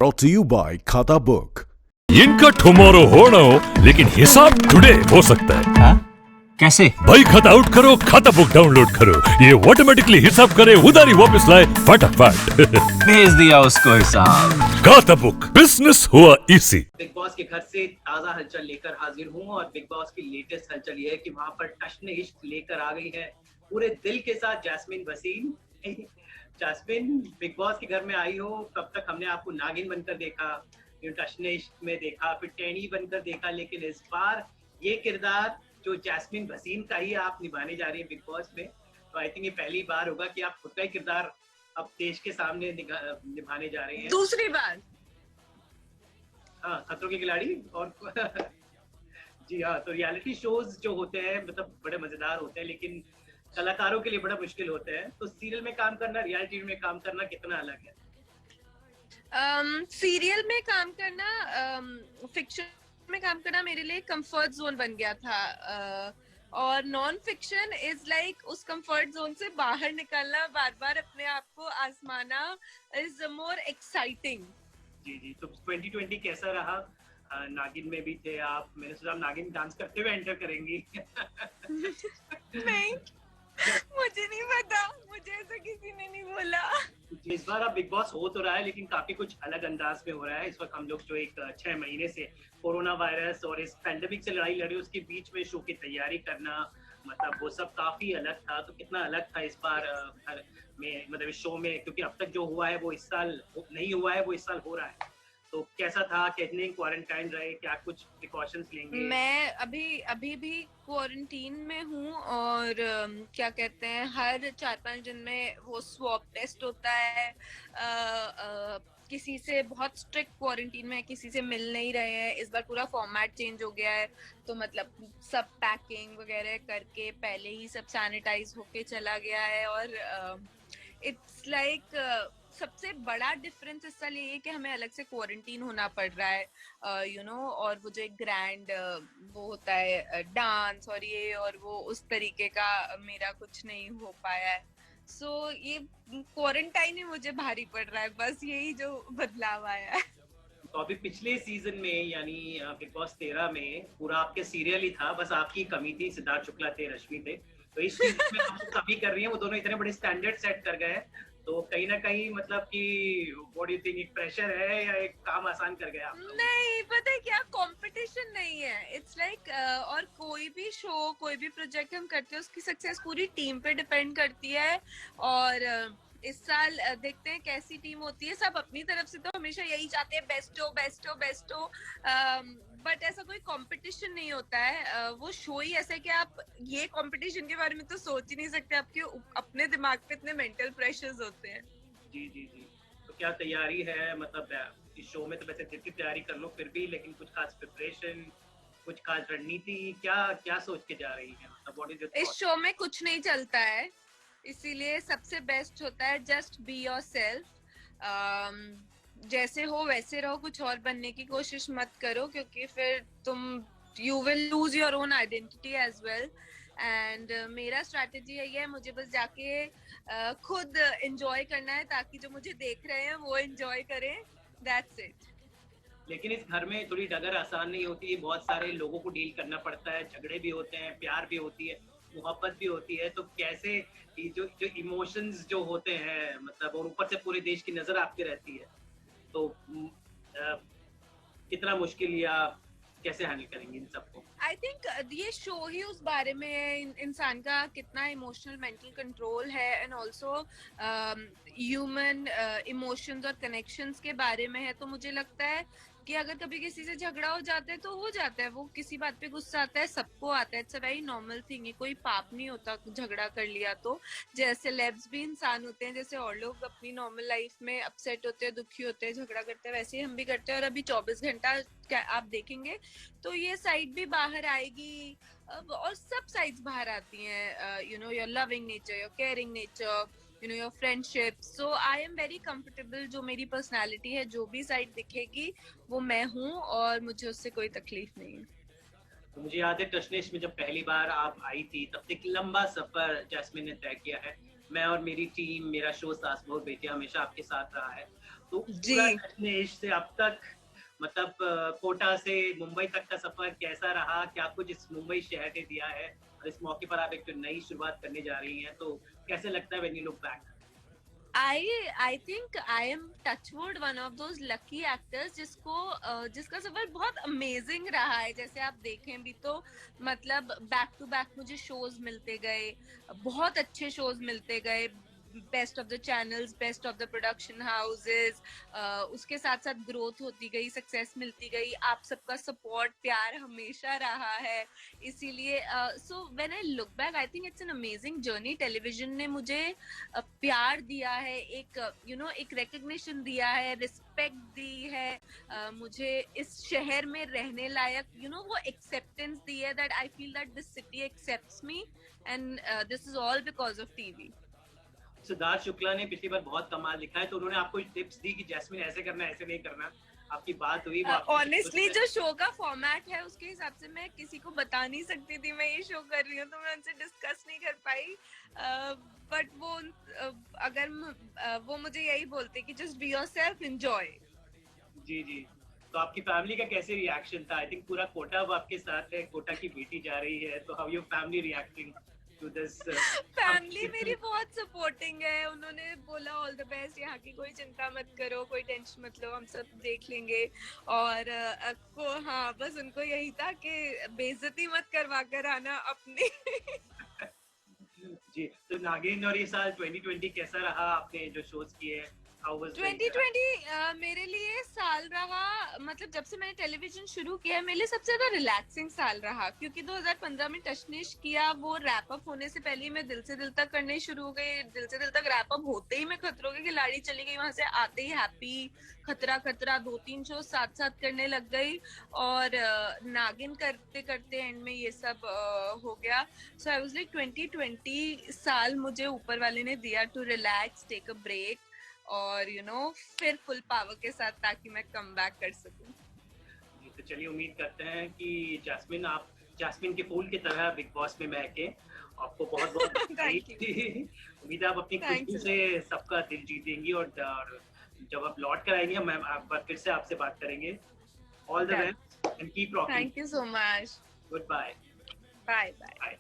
brought to you by खाता book. इनका tomorrow होना हो लेकिन हिसाब टुडे हो सकता है। हाँ? कैसे? भाई खाता आउट करो, खाता बुक डाउनलोड करो, ये ऑटोमेटिकली हिसाब करे, उधारी वापस लाए फटाफट। भेज दिया उसको हिसाब। खाता बुक, बिजनेस हुआ इसी। बिग बॉस के घर से ताजा हलचल लेकर हाजिर हूँ और बिग बॉस की लेटेस्ट हलचल ये है कि वहाँ पर टशन इश्क लेकर आ गई है पूरे दिल के साथ जैस्मिन वसीम। जैस्मिन बिग बॉस के घर में आई हो, कब तक हमने आपको नागिन बनकर देखा, टशन इश्क में देखा, फिर टैनी बनकर देखा, लेकिन इस बार ये किरदार जो जैस्मिन वसीम का ही आप निभाने जा रही है बिग बॉस में, तो आई थिंक ये पहली बार होगा कि आप खुद का ही किरदार अब देश के सामने निभाने जा रही हैं। दूसरी बार। हाँ, खतरों के खिलाड़ी और जी हाँ, तो रियलिटी शोज जो होते हैं मतलब बड़े मजेदार होते हैं, लेकिन कलाकारों के लिए बड़ा मुश्किल होता है। तो सीरियल में काम करना, रियलिटी में काम करना कितना अलग है? सीरियल में काम करना, फिक्शन में काम करना मेरे लिए कंफर्ट जोन बन गया था, और नॉन फिक्शन इज लाइक उस कंफर्ट जोन से बाहर निकलना, बार बार अपने आप को आजमाना इज मोर एक्साइटिंग। जी जी, तो 2020 कैसा रहा? नागिन में भी थे आप, मैंने सोचा नागिन डांस करते हुए एंटर करेंगी। नहीं, मुझे नहीं पता, मुझे ऐसा किसी ने नहीं बोला। इस बार आप बिग बॉस हो तो रहा है, लेकिन काफी कुछ अलग अंदाज में हो रहा है। इस वक्त हम लोग जो एक 6 महीने से कोरोना वायरस और इस पैंडेमिक से लड़ाई लड़ रहे, उसके बीच में शो की तैयारी करना, मतलब वो सब काफी अलग था। तो कितना अलग था इस बार में, मतलब इस शो में, क्योंकि अब तक जो हुआ है वो इस साल नहीं हुआ है, वो इस साल हो रहा है। तो कैसा था? कितने क्वारंटाइन रहे? क्या कुछ प्रिकॉशंस लेंगे? मैं अभी भी क्वारंटीन में हूँ, और क्या कहते हैं, हर 4-5 दिन में वो स्वैब टेस्ट होता है। किसी से बहुत स्ट्रिक्ट क्वारंटीन में, किसी से मिल नहीं रहे हैं। इस बार पूरा फॉर्मेट चेंज हो गया है, तो मतलब सब पैकिंग वगैरह करके पहले ही सब सैनिटाइज होके चला गया है। और इट्स लाइक सबसे बड़ा डिफरेंस इस साल ये है कि हमें अलग से क्वारंटीन होना पड़ रहा है, यू नो। और वो जो एक ग्रैंड वो होता है डांस और ये और वो, उस तरीके का मेरा कुछ नहीं हो पाया है। सो ये क्वारंटाइन ही मुझे भारी पड़ रहा है, बस यही जो बदलाव आया है। तो अभी पिछले सीजन में यानी बिग बॉस 13 में पूरा आपके सीरियल ही था, बस आपकी कमी थी, सिद्धार्थ शुक्ला थे, रश्मि थे। तो इस सीजन में आप जो कमी कर रही हैं, वो दोनों इतने बड़े स्टैंडर्ड सेट कर गए हैं, तो कहीं ना कहीं मतलब कि व्हाट डू यू थिंक, एक प्रेशर है या एक काम आसान कर गया? नहीं, पता है क्या, कंपटीशन नहीं है। इट्स लाइक और कोई भी शो, कोई भी प्रोजेक्ट हम करते हैं, उसकी सक्सेस पूरी टीम पे डिपेंड करती है। और इस साल देखते हैं कैसी टीम होती है। सब अपनी तरफ से तो हमेशा यही चाहते हैं, बेस्ट हो बेस्ट हो बेस्ट हो, बट ऐसा कोई कंपटीशन नहीं होता है। वो शो ही ऐसा है कि आप ये कंपटीशन के बारे में तो सोच ही नहीं सकते, आपके अपने दिमाग पे इतने मेंटल प्रेशर्स होते हैं। जी जी जी, तो क्या तैयारी है? मतलब इस शो में तो वैसे जितनी तैयारी कर लो फिर भी, लेकिन कुछ खास प्रिपरेशन, कुछ खास रणनीति, क्या क्या सोच के जा रही है? मतलब व्हाट इज योर? इस शो में कुछ नहीं चलता है, इसीलिए सबसे बेस्ट होता है जस्ट बी योरसेल्फ। जैसे हो वैसे रहो, कुछ और बनने की कोशिश मत करो, क्योंकि फिर तुम you will lose your own identity as well. And मेरा स्ट्रैटेजी यही है, मुझे बस जाके खुद एंजॉय करना है, ताकि जो मुझे देख रहे हैं वो एंजॉय करें, दैट्स इट। लेकिन इस घर में थोड़ी डगर आसान नहीं होती, बहुत सारे लोगों को डील करना पड़ता है, झगड़े भी होते हैं, प्यार भी होती है, मोहब्बत भी होती है। तो कैसे जो जो इमोशंस जो होते हैं, मतलब, और ऊपर से पूरे देश की नजर आपकी रहती है, तो कितना मुश्किल या कैसे हैंडल करेंगे इन सबको? आई थिंक ये शो ही उस बारे में है, इंसान का कितना इमोशनल मेंटल कंट्रोल है, एंड ऑल्सो ह्यूमन इमोशंस और कनेक्शंस के बारे में है। तो मुझे लगता है कि अगर कभी किसी से झगड़ा हो जाता है तो हो जाता है, वो किसी बात पे गुस्सा आता है, सबको आता है, it's a very normal thing है, कोई पाप नहीं होता झगड़ा कर लिया तो। जैसे लेब्स भी इंसान होते हैं, जैसे और लोग अपनी नॉर्मल लाइफ में अपसेट होते हैं, दुखी होते हैं, झगड़ा करते हैं, वैसे ही हम भी करते हैं। और अभी 24 घंटा आप देखेंगे तो ये साइड भी बाहर आएगी, और सब साइड्स बाहर आती हैं, you know, your loving nature, your caring nature, you know, your friendship. So I am very comfortable, जो मेरी पर्सनालिटी है, जो भी साइड दिखेगी वो मैं हूँ, और मुझे उससे कोई तकलीफ नहीं है। तो मुझे याद है टशनेश में जब पहली बार आप आई थी, तब तक लंबा सफर जैस्मिन ने तय किया है। मैं और मेरी टीम, मेरा शो सास बहू बेटियां हमेशा आपके साथ रहा है। तो जी। पूरा टशने इश्क से अब तक मतलब कोटा से मुंबई तक का सफर कैसा रहा? क्या कुछ इस मुंबई शहर ने दिया है? और इस मौके पर आप एक नई शुरुआत करने जा रही हैं, तो कैसे लगता है when you look back? I think I am touchwood one of those lucky actors जिसका सफर बहुत अमेजिंग रहा है। जैसे आप देखें भी तो मतलब बैक टू बैक मुझे शोज मिलते गए, बहुत अच्छे शोज मिलते गए, best of the channels, best of the production houses, उसके साथ साथ ग्रोथ होती गई, सक्सेस मिलती गई, आप सबका सपोर्ट प्यार हमेशा रहा है। इसीलिए so when I look back I think it's an amazing journey. Television ने मुझे प्यार दिया है, एक एक रिकग्निशन दिया है, रिस्पेक्ट दी है, मुझे इस शहर में रहने लायक वो एक्सेप्टेंस दी है that I feel that this city accepts me and this is all because of TV. Siddharth Shukla ने पिछली बार बहुत कमाल लिखा है, तो उन्होंने आपको टिप्स दी कि जैस्मिन ऐसे करना, ऐसे नहीं करना? आपकी बात हुई? ऑनेस्टली जो शो का फॉर्मेट है उसके हिसाब से मैं किसी को बता नहीं सकती थी मैं ये शो कर रही हूँ, तो मैं उनसे डिस्कस नहीं कर पाई। बट वो मुझे यही बोलते कि जस्ट बी योरसेल्फ, एंजॉय। जी जी। तो आपकी फैमिली का कैसे रिएक्शन था? आई थिंक पूरा कोटा अब आपके साथ है, कोटा की बेटी जा रही है, तो how your family reacting to this? Family मेरी बहुत सपोर्टिंग है, उन्होंने बोला ऑल द बेस्ट, यहाँ की कोई चिंता मत करो, कोई टेंशन मत लो, हम सब देख लेंगे। और हाँ, बस उनको यही था कि बेइज्जती मत करवा कर आना अपनी। जी, तो नागिन और ये साल 2020 कैसा रहा? आपने जो शोज किए हैं, हाउ वाज 2020 मेरे लिए साल रहा, मतलब जब से मैंने टेलीविजन शुरू किया है मेरे लिए सबसे ज्यादा रिलैक्सिंग साल रहा, क्योंकि 2015 में टशनिश किया, वो रैप अप होने से पहले ही मैं दिल से दिल तक करने शुरू हो गई, दिल से दिल तक रैप अप होते ही मैं खतरों के खिलाड़ी चली गई, वहां से आते ही हैप्पी, खतरा खतरा 2-3 शो साथ साथ करने लग गई, और नागिन करते करते एंड में ये सब हो गया। सो आई वाज लाइक 2020 साल मुझे ऊपर वाले ने दिया to relax, take a break, और फिर फुल पावर के साथ, ताकि मैं कम बैक कर सकूं। तो चलिए उम्मीद करते हैं कि जैस्मिन, आप जैस्मिन के फूल की तरह बिग बॉस में महके। आपको बहुत बहुत उम्मीद है आप अपनी खुशी से सबका दिल जीतेंगी, और जब आप लौट कर आएंगे हम फिर से आपसे बात करेंगे। All the best and keep rocking. Thank you so much. Goodbye. Bye bye.